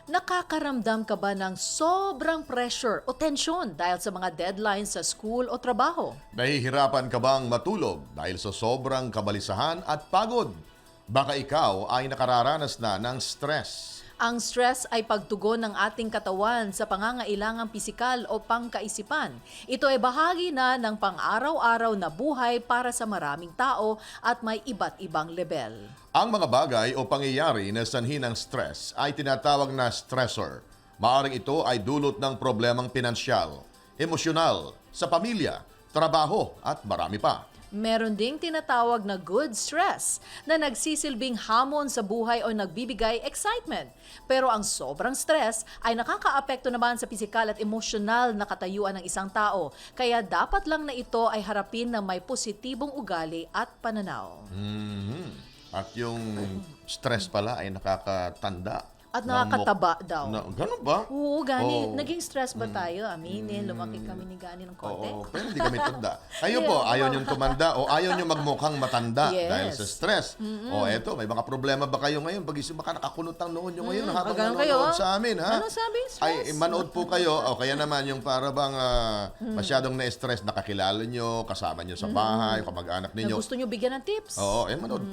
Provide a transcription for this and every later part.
Nakakaramdam ka ba ng sobrang pressure o tensyon dahil sa mga deadlines sa school o trabaho? Nahihirapan ka bang matulog dahil sa sobrang kabalisahan at pagod? Baka ikaw ay nakararanas na ng stress. Ang stress ay pagtugon ng ating katawan sa pangangailangang pisikal o pangkaisipan. Ito ay bahagi na ng pang-araw-araw na buhay para sa maraming tao at may iba't ibang level. Ang mga bagay o pangyayari na sanhi ng stress ay tinatawag na stressor. Maaring ito ay dulot ng problemang pinansyal, emosyonal, sa pamilya, trabaho at marami pa. Meron ding tinatawag na good stress na nagsisilbing hamon sa buhay o nagbibigay excitement. Pero ang sobrang stress ay nakakaapekto naman sa pisikal at emosyonal na katayuan ng isang tao. Kaya dapat lang na ito ay harapin na may positibong ugali at pananaw. At yung stress pala ay nakakatanda. At nakakataba daw. Ganun ba? Oo, Gani. Oo. Naging stress ba tayo? Aminin, lumaki kami ni Gani ng konti. Oo, pero hindi kami tanda. Kayo po, ayaw niyong tumanda o ayaw niyong magmukhang matanda Yes. dahil sa stress. O eto, may mga problema ba kayo ngayon? Pag-isip baka nakakunot ang noon niyo ngayon habang ganun nanonood kayo? sa amin, ha? Ano sabi? Stress? Ay, manood po kayo. O kaya naman yung para bang masyadong na-stress, nakakilala niyo, kasama niyo sa bahay, kamag-anak Na ninyo. gusto nyo bigyan ng tips? Oo, manood.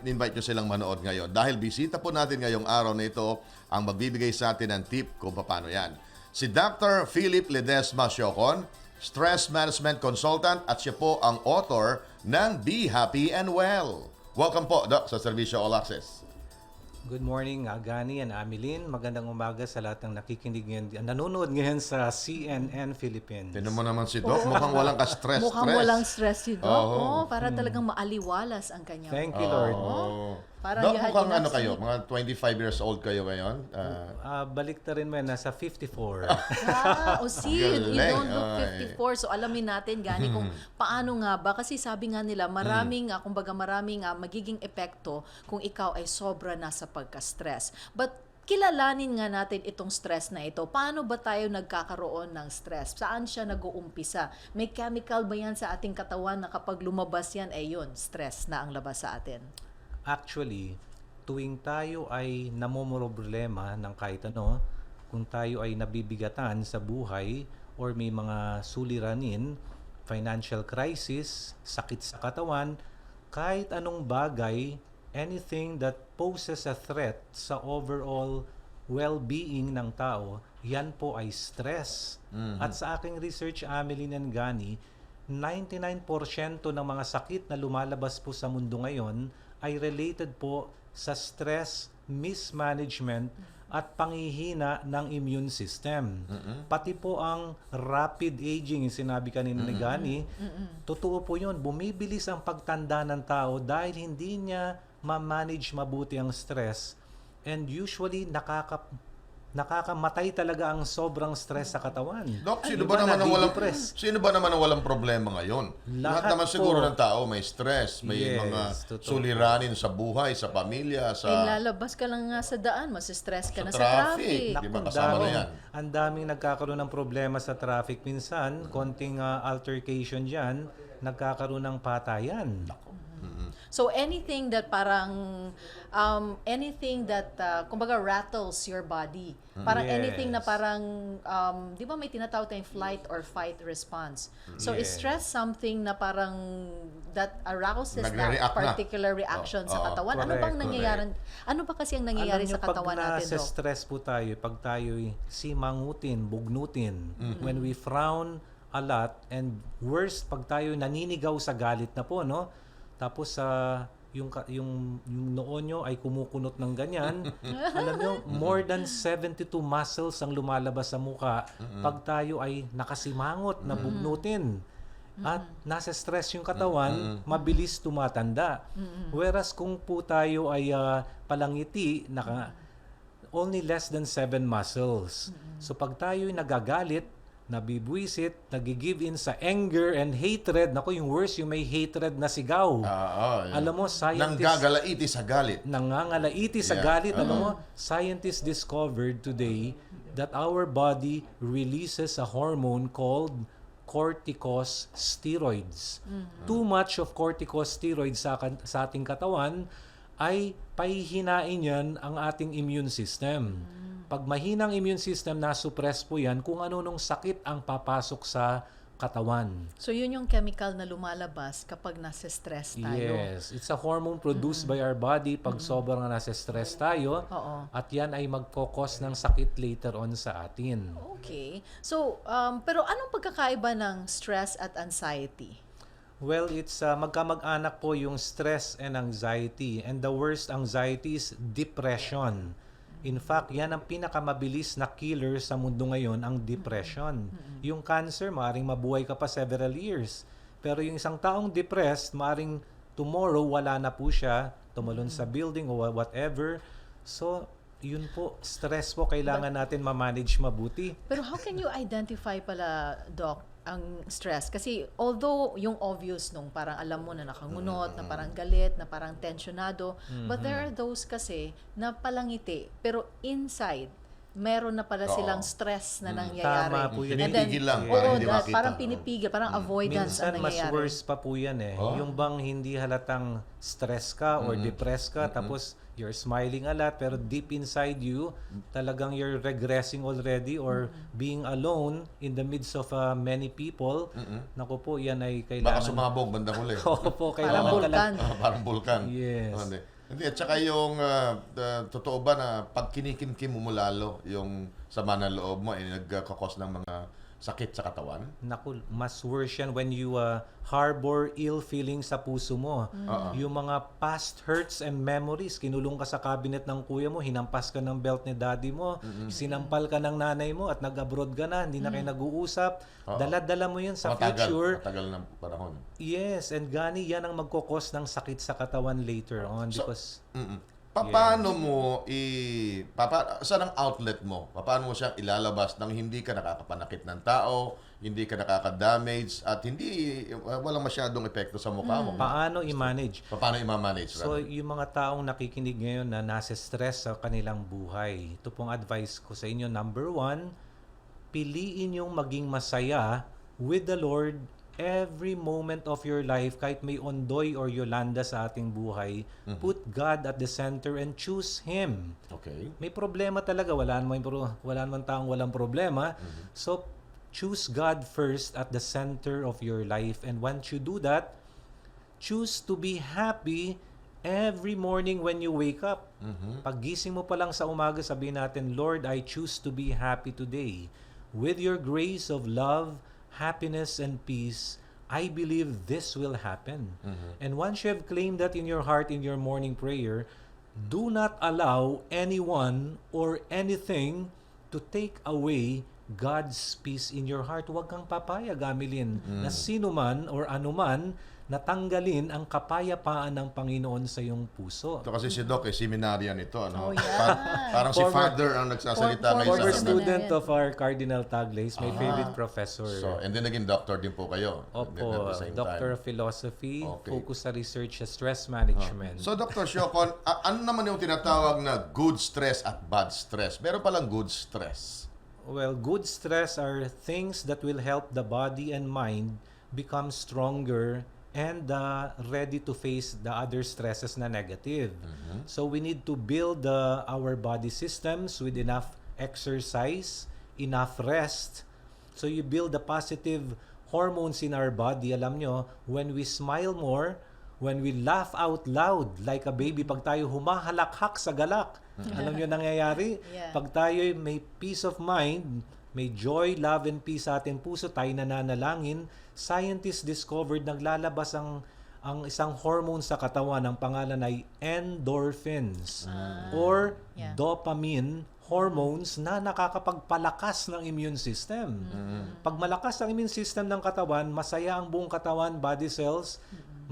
Invite nyo silang manood ngayon. Dahil bisita po natin ngayong araw na ito ang magbibigay sa atin ng tip kung paano yan. Si Dr. Philip Ledesma Siocon, Stress Management Consultant at siya po ang author ng Be Happy and Well. Welcome po, Doc, sa Servisyo All Access. Good morning, Gani and Ameline. Magandang umaga sa lahat ng nakikinig ngayon, nanonood ngayon sa CNN Philippines. Tinan mo naman si Doc, mukhang walang ka-stress. Mukhang walang stress si Doc. Oo. Oo, para talagang maaliwalas ang kanyang. Thank you, Lord. Parang Doc, you had mukhang enough ano kayo? sleep. Mga 25 years old kayo ngayon? Balik na rin mo yan, nasa 54. See, you Galing. don't look Ay. 54. So alamin natin, Gani, kung paano nga ba. Kasi sabi nga nila, maraming magiging epekto kung ikaw ay sobra na sa pagka-stress. But kilalanin nga natin itong stress na ito. Paano ba tayo nagkakaroon ng stress? Saan siya nag-uumpisa? May chemical ba yan sa ating katawan na kapag lumabas yan, yun, stress na ang labas sa atin? Actually, tuwing tayo ay namomroblema ng kahit ano, kung tayo ay nabibigatan sa buhay or may mga suliranin, financial crisis, sakit sa katawan, kahit anong bagay, anything that poses a threat sa overall well-being ng tao, yan po ay stress. At sa aking research, Ameline and Gani, 99% ng mga sakit na lumalabas po sa mundo ngayon ay related po sa stress, mismanagement, at panghihina ng immune system. Pati po ang rapid aging, yung sinabi kanina ni Gani, totoo po yun. Bumibilis ang pagtanda ng tao dahil hindi niya ma-manage mabuti ang stress. And usually, nakakamatay talaga ang sobrang stress sa katawan. Doc, Yung iba nadidepress. sino ba naman ang walang problema ngayon? Lahat naman po. siguro ng tao may stress, may Yes, mga totoo. suliranin sa buhay, sa pamilya, sa lalabas ka lang nga sa daan, masistress ka Sa na traffic. sa traffic. Di ba Naku, kasama na yan? ang daming nagkakaroon ng problema sa traffic. Minsan, konting altercation dyan, nagkakaroon ng patayan. So anything that kumbaga rattles your body. Parang Yes. anything na parang, di ba may tinatawag tayong flight or fight response. So is Yes. stress something na parang that arouses that Nagre-react na. particular reaction sa katawan? Ano bang correct, nangyayari? Ano ba kasi ang nangyayari sa katawan natin, Pag Doc? stress po tayo, pag tayo simangutin, bugnutin, when we frown a lot, and worst, pag tayo naninigaw sa galit na po, no? Tapos yung noo nyo ay kumukunot ng ganyan. Alam nyo, more than 72 muscles ang lumalabas sa muka pag tayo ay nakasimangot na bugnutin. At nasa stress yung katawan, mabilis tumatanda. Whereas kung po tayo ay palangiti, only less than 7 muscles. So pag tayo ay nagagalit, nabibwisit, nagigive in sa anger and hatred. Naku, yung worst, yung may hatred na sigaw. Alam mo, nanggagalaiti sa galit. nangangalaiti sa Yeah. galit. Alam mo, scientists discovered today that our body releases a hormone called corticosteroids. Too much of corticosteroids sa ating katawan ay pahihinain yan ang ating immune system. Pag mahinang immune system, na-suppress po yan kung ano nung sakit ang papasok sa katawan. So yun yung chemical na lumalabas kapag nasa stress tayo. Yes, it's a hormone produced by our body pag sobrang nasa stress tayo. Oo. At yan ay magkokos ng sakit later on sa atin. Okay. So, pero anong pagkakaiba ng stress at anxiety? Well, it's magkamag-anak po yung stress and anxiety. And the worst anxiety is depression. In fact, yan ang pinakamabilis na killer sa mundo ngayon, ang depression. Yung cancer, maaaring mabuhay ka pa several years. Pero yung isang taong depressed, maaaring tomorrow wala na po siya, tumalon sa building o whatever. So, yun po, stress po, kailangan natin ma-manage mabuti. Pero how can you identify pala, Doc, ang stress? Kasi although yung obvious nung parang alam mo na nakangunot, na parang galit, na parang tensionado, but there are those kasi na palangiti, pero inside, meron na pala silang stress na nangyayari. Tama po yun. And then, Pinipigil lang oo, para hindi makita. parang pinipigil, parang avoidance Minsan ang mas nangyayari. worse pa po yan eh. Oh. Yung bang hindi halatang stress ka or depressed ka, tapos you're smiling a lot, pero deep inside you, talagang you're regressing already or being alone in the midst of many people. Naku po, yan ay Baka kailangan. sumabog bandang huli. Opo, Parang kailangan vulkan. Parang bulkan. Yes. Hindi, at saka yung totoo ba na pag kinikimkim mo lalo yung sama ng loob mo ay nagkakos ng mga sakit sa katawan? Naku, mas worse yan when you harbor ill feelings sa puso mo. Yung mga past hurts and memories, kinulong ka sa cabinet ng kuya mo, hinampas ka ng belt ni daddy mo, sinampal ka ng nanay mo at nag-abroad ka na, hindi na kayo nag-uusap. Dala-dala mo yun sa future. Matagal ng panahon. Yes, and gani yan ang magkokos ng sakit sa katawan later on because Paano mo saan ang outlet mo? Paano mo siya ilalabas nang hindi ka nakakapanakit ng tao, hindi ka nakaka-damage at hindi walang masyadong epekto sa mukha mo? paano i-manage? Paano i-manage? So, yung mga taong nakikinig ngayon na nasa stress sa kanilang buhay, ito pong advice ko sa inyo. Number 1, piliin yung maging masaya with the Lord every moment of your life, kahit may Ondoy or Yolanda sa ating buhay, put God at the center and choose Him. Okay. May problema talaga, wala naman taong walang problema. So, choose God first at the center of your life. And once you do that, choose to be happy every morning when you wake up. Paggising mo pa lang sa umaga, sabihin natin, Lord, I choose to be happy today. With your grace of love, happiness, and peace, I believe this will happen. And once you have claimed that in your heart in your morning prayer, do not allow anyone or anything to take away God's peace in your heart. Huwag kang papayag, Amilin, na sino man or anuman natanggalin ang kapayapaan ng Panginoon sa iyong puso. Ito kasi si Doc, seminaryan ito. Oh, Ano? yeah. Parang si Father ang nagsasalita ngayon Former sa atin. student of our Cardinal Taglay, my favorite professor. So, and then naging doctor din po kayo. Opo, At the same Doctor time. of Philosophy, Okay. focus sa research sa stress management. So, Dr. Siocon, ano naman yung tinatawag na good stress at bad stress? Meron palang good stress. Well, good stress are things that will help the body and mind become stronger and ready to face the other stresses na negative. So we need to build our body systems with enough exercise, enough rest. So you build the positive hormones in our body. Alam nyo, when we smile more, when we laugh out loud like a baby, pag tayo humahalakhak sa galak, alam nyo nangyayari? Yeah. Pag tayo may peace of mind, may joy, love, and peace sa ating puso, tayo nananalangin, scientists discovered naglalabas ang isang hormone sa katawan, ang pangalan ay endorphins or Yeah. dopamine hormones na nakakapagpalakas ng immune system. Pag malakas ang immune system ng katawan, masaya ang buong katawan, body cells,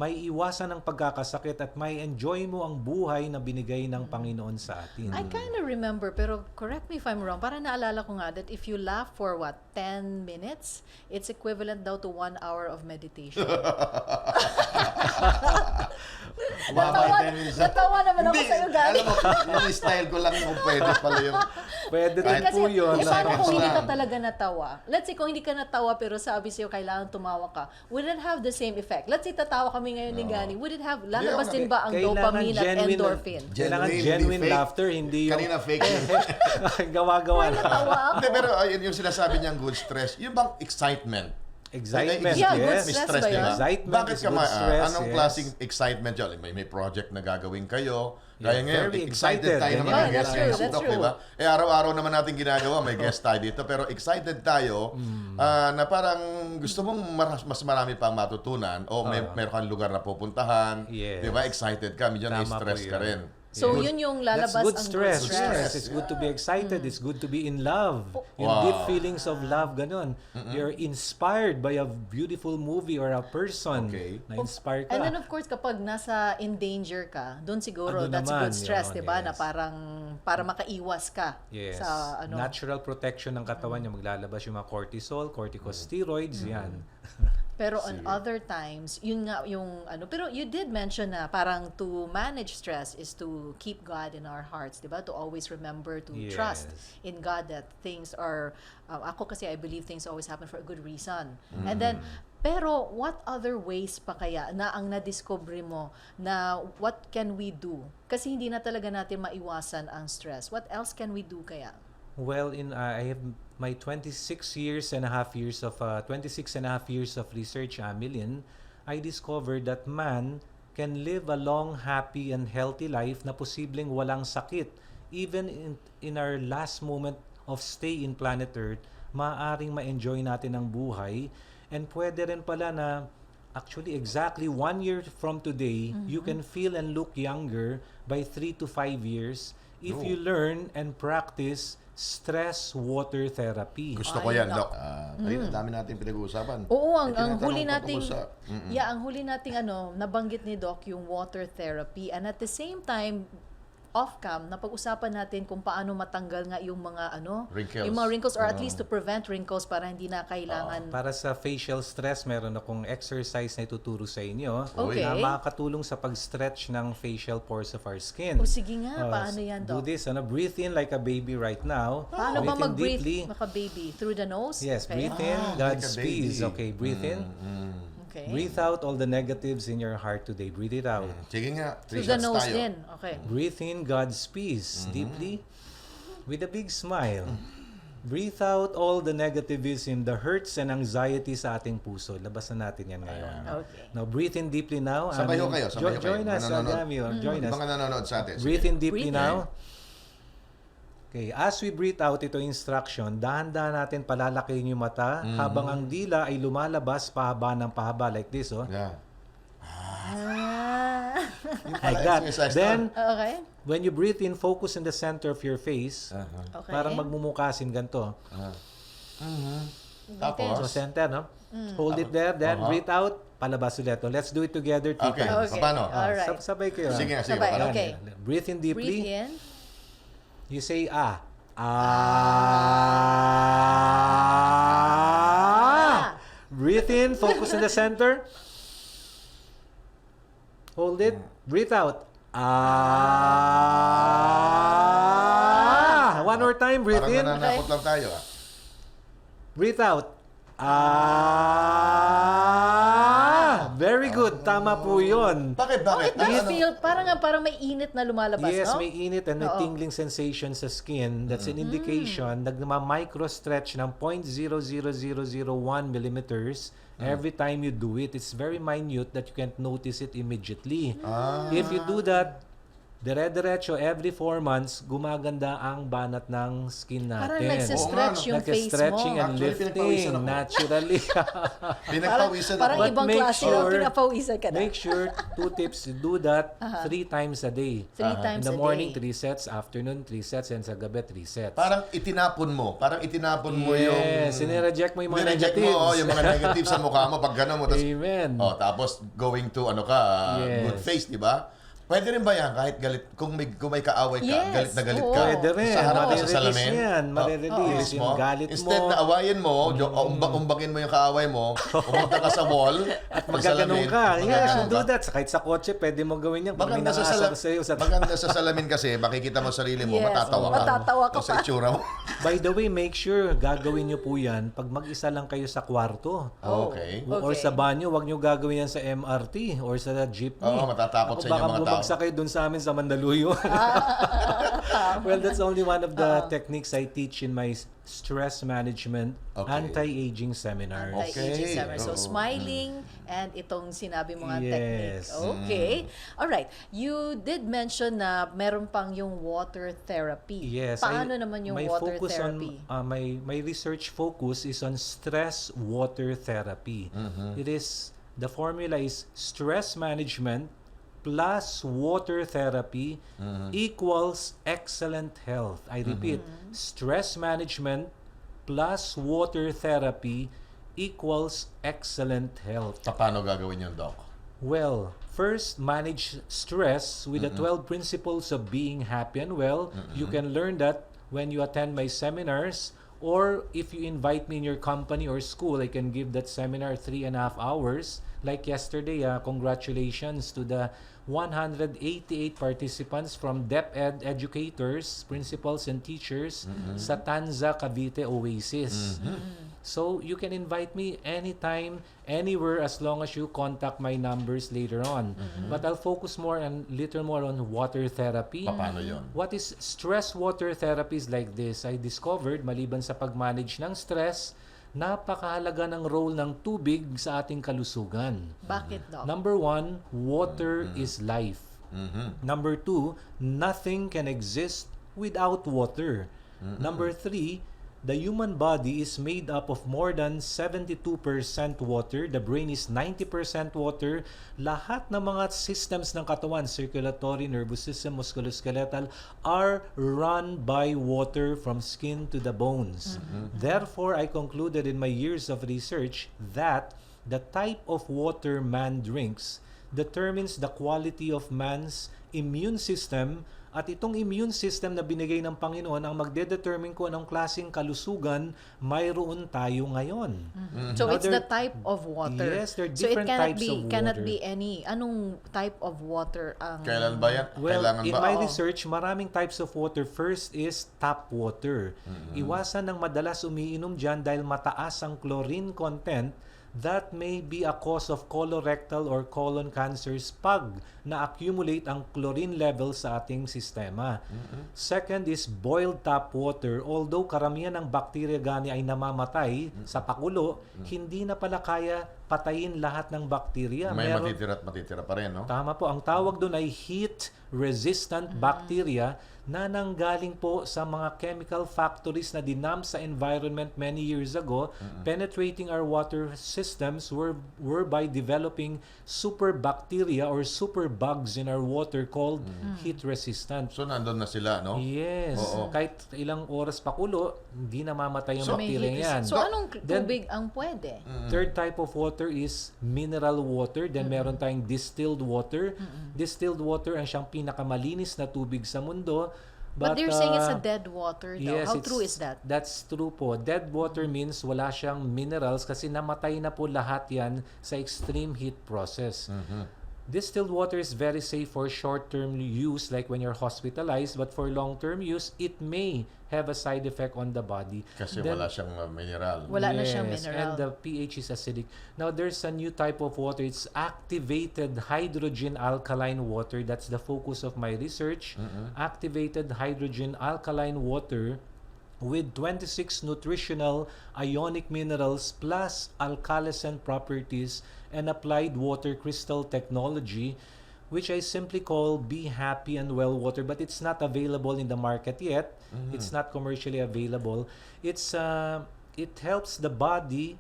may iwasan ng pagkakasakit at may enjoy mo ang buhay na binigay ng Panginoon sa atin. I kind of remember, pero correct me if I'm wrong, parang naalala ko nga that if you laugh for 10 minutes, it's equivalent daw to 1 hour of meditation. Natawa naman ako sa'yo, Gary. Alam mo, yung style ko lang kung pwede pala yung... Pwede din Kasi, po yun. paano kung Seconds hindi ka lang. talaga natawa? Let's say, kung hindi ka natawa pero sabi sa'yo, kailangan tumawa ka, would it have the same effect? Let's say, tatawa kami sinabi ngayon ni Gani, would it have, lalabas din ba ang Kailangan dopamine at genuine- endorphin? Kailangan Genuine, genuine hindi fake. laughter, hindi yung Kanina fake yun. gawa-gawa na. Natawa ako. Hindi, pero yung sinasabi niyang good stress, yung bang excitement? Excitement, Yeah, good yes. May stress stress, ba di yun? ba? Excitement Bakit is ka good stress, anong yes. klaseng excitement yun? May project na gagawin kayo. Yeah, Kaya ngayon, very excited excited. tayo naman Yeah, ng guest that's ngayon true, si that's Doc, true. di ba? Araw-araw naman natin ginagawa, may guest tayo dito. Pero excited tayo na parang gusto mong mas marami pang matutunan o meron kang lugar na pupuntahan. Yes. Di ba? Excited ka, medyo Tama na-stress po ka yun. rin. So, Good. yun yung That's lalabas good ang stress. good stress. Yes, it's good to be excited. It's good to be in love. Yung Wow. deep feelings of love, ganun. You're inspired by a beautiful movie or a person. Okay. Na-inspire ka. And then of course, kapag nasa in danger ka, doon siguro Andun that's naman, good stress, yun, 'di ba? yes. Na parang para makaiwas ka Yes. sa ano. Natural protection ng katawan niya. Maglalabas yung mga cortisol, corticosteroids, yan. Pero on other times, yun nga yung ano, pero you did mention na parang to manage stress is to keep God in our hearts, 'di ba? To always remember to Yes. trust in God that things are ako kasi I believe things always happen for a good reason. And then pero what other ways pa kaya na ang nadiscover mo na what can we do? Kasi hindi na talaga natin maiwasan ang stress. What else can we do kaya? Well, I have my 26 and a half years of research, Millen, I discovered that man can live a long, happy, and healthy life na posibleng walang sakit. Even in our last moment of stay in planet Earth, maaaring ma-enjoy natin ang buhay. And pwede rin pala na actually exactly 1 year from today, you can feel and look younger by 3 to 5 years if No. you learn and practice stress water therapy. Gusto ko Ay, yan, nako. Doc. Kanina, dami natin pinag-uusapan. Oo, ang May huli tinatanong nating patungkol sa- ang huli nating nabanggit ni Doc yung water therapy, and at the same time off-cam, napag-usapan natin kung paano matanggal nga yung mga Wrinkles. yung mga wrinkles or at least to prevent wrinkles para hindi na kailangan. Para sa facial stress, meron akong exercise na ituturo sa inyo Okay. na makakatulong sa pag-stretch ng facial pores of our skin. O sige nga, paano yan, Do Doc? this, breathe in like a baby right now. Paano ba Breathe in mag-breathe, deeply. maka-baby? Through the nose? Yes, Okay. breathe in, like a Godspeed. baby. Okay, breathe in. Okay. Breathe out all the negatives in your heart today. Breathe it out. Sige nga, Through 3 the shots nose tayo. din. Okay. Breathe in God's peace deeply with a big smile. Breathe out all the negatives in the hurts and anxiety sa ating puso. Labasan natin yan ngayon. Okay. Now breathe in deeply now. Sabay ho kayo, sabay ho kayo. Join us, Nanonood. Agami, or join us. Mga nanonood sa atin. Breathe in deeply Breathe in. now. Okay, as we breathe out, ito yung instruction, dahan-dahan natin palalakihin yung mata habang ang dila ay lumalabas pahaba ng pahaba like this, oh. Yeah. Ah. Like that. Exercise Then, Okay. when you breathe in, focus in the center of your face. Okay. Parang magmumukasin ganito. Tapos, So, center, no? Hold it there, then breathe out, palabas ulit. So, let's do it together. three Okay. times. Okay. Paano? Alright. Sabay kayo. Sige nga, sige. Sabay, Parang- okay. Breathe in deeply. Breathe in. You say ah. Ah. Breathe in, focus in the center. Hold it. Breathe out. Ah. One more time. Breathe Parang in. nananakot lang tayo. Breathe out. Ah. Very good. Tama po yun. Bakit? Bakit do you Ano? feel, parang may init na lumalabas, Yes, no? may init and may Oo. tingling sensation sa skin. That's an indication. Nagma-micro-stretch ng 0.00001 millimeters every time you do it. It's very minute that you can't notice it immediately. If you do that, dire-diretso, every 4 months, gumaganda ang banat ng skin natin. Parang nagsistretch yung face mo. Nagka-stretching and Actually, pinagpawisan lifting ako. naturally. Pinagpawisan Parang ako. But ibang make klase, sure- pinapawisan ka na. Make sure, 2 tips, do that 3 times a day. 3 times In the a morning, day. 3 sets. Afternoon, 3 sets. And sa gabi, 3 sets. Parang itinapon mo. Parang itinapon mo yung... Yes, sinireject mo yung mga Nireject negatives. mo, yung mga negatives sa mukha mo. Pag gano'n mo, tapos, Amen. tapos going to, Yes. good face, di ba? Pwede rin ba yan kahit galit, kung may kaaway ka, Yes, galit na galit oo. ka? Pwede rin. Sa harap o sa Marirelease salamin? yan. Oh, Marirelease release yung galit mo. Instead na awayin mo, umbagin mo yung kaaway mo, pumunta ka sa wall, At sa maggaganong salamin, ka. Yes, maggaganong you do ka. that. Kahit sa kotse, pwede mo gawin yan. Pag may Maganda sa, nakasar sa'yo sa... maganda sa salamin kasi, makikita mo sarili mo, Yes, matatawa ka. matatawa ka Sa pa. itsura mo. By the way, make sure gagawin nyo po yan pag mag-isa lang kayo sa kwarto. Okay. Or sa banyo, wag nyo gagawin yan sa MRT or sa jeepney. Oo, matatakot sa inyo baka mga tao. bumagsak kayo dun sa amin sa Mandaluyong. Well, that's only one of the techniques I teach in my stress management Okay. anti-aging seminars. Anti-aging Okay. summer. So, Oo. smiling and itong sinabi mo nga Yes. technique. Okay. Alright. You did mention na meron pang yung water therapy. Yes. Paano naman yung my water focus therapy? My research focus is on stress water therapy. It is, the formula is stress management plus water therapy equals excellent health. I repeat, stress management plus water therapy equals excellent health. Paano gagawin yun, Doc? Well, first, manage stress with the 12 principles of being happy and well. You can learn that when you attend my seminars, or if you invite me in your company or school, I can give that seminar 3.5 hours. Like yesterday, congratulations to the 188 participants from DepEd educators, principals, and teachers sa Tanza, Cavite Oasis. So you can invite me anytime, anywhere, as long as you contact my numbers later on. But I'll focus little more on water therapy. Paano yun? What is stress water therapy is like this. I discovered, maliban sa pag-manage ng stress, napakahalaga ng role ng tubig sa ating kalusugan. Bakit, Doc? Number 1, water is life. Number 2, nothing can exist without water. Number 3, the human body is made up of more than 72% water. The brain is 90% water. Lahat ng mga systems ng katawan, circulatory, nervous system, musculoskeletal, are run by water from skin to the bones. Therefore, I concluded in my years of research that the type of water man drinks determines the quality of man's immune system. At itong immune system na binigay ng Panginoon ang magdedetermine kung anong klaseng kalusugan mayroon tayo ngayon. So Now, it's the type of water. Yes, there are So it different types of cannot water. be any. Anong type of water ang... Kailan ba yan? Well, Kailangan in ba? my Oo. research, maraming types of water. First is tap water. Iwasan ng madalas umiinom dyan dahil mataas ang chlorine content. That may be a cause of colorectal or colon cancers pag na-accumulate ang chlorine level sa ating sistema. Second is boiled tap water. Although karamihan ng bacteria gani ay namamatay sa pakulo, hindi na pala kaya patayin lahat ng bacteria. May Meron- matitira at matitira pa rin, no? Tama po. Ang tawag doon ay heat-resistant bacteria na nanggaling po sa mga chemical factories na dinamp sa environment many years ago, penetrating our water systems whereby developing super bacteria or super bugs in our water called heat-resistant. So, nandun na sila, no? Yes. Oo. Kahit ilang oras pakulo, hindi namamatay yung So, May bacteria heat yan. resist- So anong Then- tubig ang pwede? Third type of water is mineral water. Then meron tayong distilled water. Distilled water ang siyang pinakamalinis na tubig sa mundo. But they're saying it's a uh, dead water daw. yes, How it's- true is that? That's true po. Dead water means wala siyang minerals kasi namatay na po lahat yan sa extreme heat process. Distilled water is very safe for short-term use like when you're hospitalized, but for long-term use, it may have a side effect on the body. Kasi Then- wala siyang mineral. Wala na siyang Yes, mineral. and the pH is acidic. Now, there's a new type of water. It's activated hydrogen alkaline water. That's the focus of my research. Activated hydrogen alkaline water with 26 nutritional ionic minerals plus alkalisant properties and applied water crystal technology, which I simply call Be Happy and Well Water, but it's not available in the market yet. It's not commercially available. It helps the body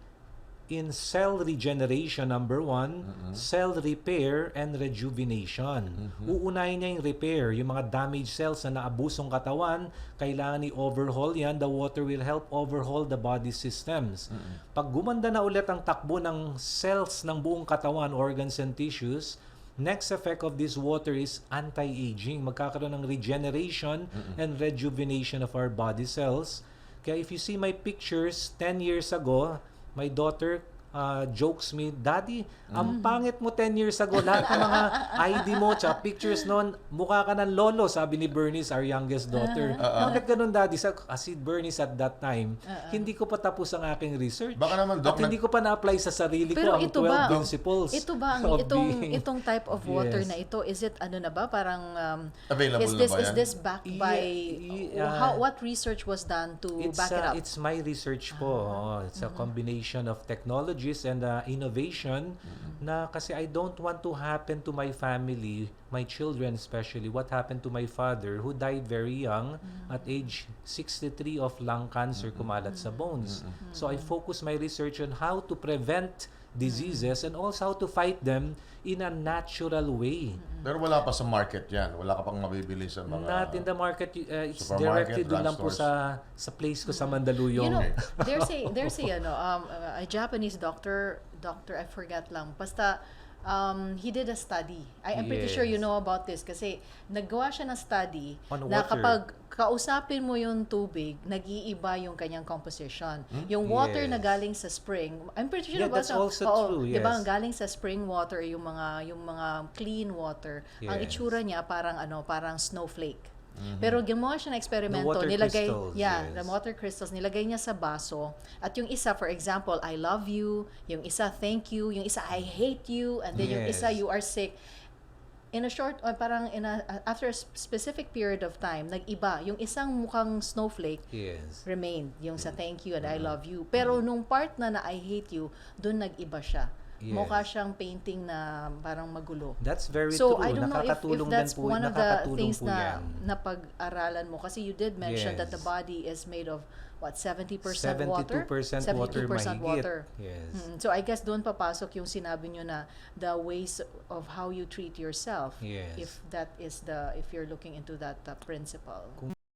in cell regeneration, number 1, cell repair and rejuvenation. Uunahin niya yung repair, yung mga damaged cells na naabusong katawan, kailangan i-overhaul yan. The water will help overhaul the body systems. Pag gumanda na ulit ang takbo ng cells ng buong katawan, organs and tissues, next effect of this water is anti-aging. Magkakaroon ng regeneration and rejuvenation of our body cells. Kaya if you see my pictures 10 years ago, my daughter jokes me, Daddy, ang pangit mo 10 years ago. Lahat ng mga ID mo, tsaka pictures noon, mukha ka ng lolo, sabi ni Bernice, our youngest daughter. Bakit ganun, Daddy? Si Bernice at that time, hindi ko pa tapos ang aking research. Baka naman, Doc, at hindi ko pa na-apply sa sarili Pero ko ang ito 12 ba, principles. ito ba, of itong, being- itong type of water Yes. na ito, is it ano na ba? Parang, Available is na this, ba is yan? this backed by, what research was done to back it up? It's my research po. It's a combination of technologies and innovation na kasi I don't want to happen to my family, my children especially, what happened to my father who died very young at age 63 of lung cancer kumalat sa bones. So I focus my research on how to prevent diseases and also how to fight them in a natural way. Pero wala pa sa market yan. Wala ka pang mabibili sa mga... Not in the market. It's supermarket, directly doon lang po drugstores. sa place ko sa Mandaluyong. You know, there's a Japanese doctor, I forgot lang. Basta, he did a study. I'm pretty sure you Yes. know about this kasi naggawa siya ng study On na water. kapag kausapin mo yung tubig, nag-iiba yung kanyang composition. Yung water na Yes. galing sa spring, I'm pretty sure Yeah, about that's also true, Di ba, yes. galing sa spring water, yung mga clean water, ang Yes. itsura niya parang snowflake. Pero gumawa siya ng eksperimento, water nilagay, crystals, the yes. water crystals, nilagay niya sa baso. At yung isa, for example, I love you. Yung isa, thank you. Yung isa, I hate you. And then yung isa, Yes. you are sick. In a short, or parang after a specific period of time, nag-iba. Yung isang mukhang snowflake, Yes. remained. Yung sa thank you and I love you. Pero nung part na I hate you, dun nag-iba siya. Yes. Mukha siyang painting na parang magulo. That's very So, true. I don't know if Nakakatulong that's din po, one of the nakakatulong things po na yan. napag-aralan mo. Kasi you did mention that the Yes. body is made of, 70% water? 72% water 72% mahigit. water. Yes. So, I guess doon papasok yung sinabi nyo na the ways of how you treat yourself. Yes. If you're looking into that principle.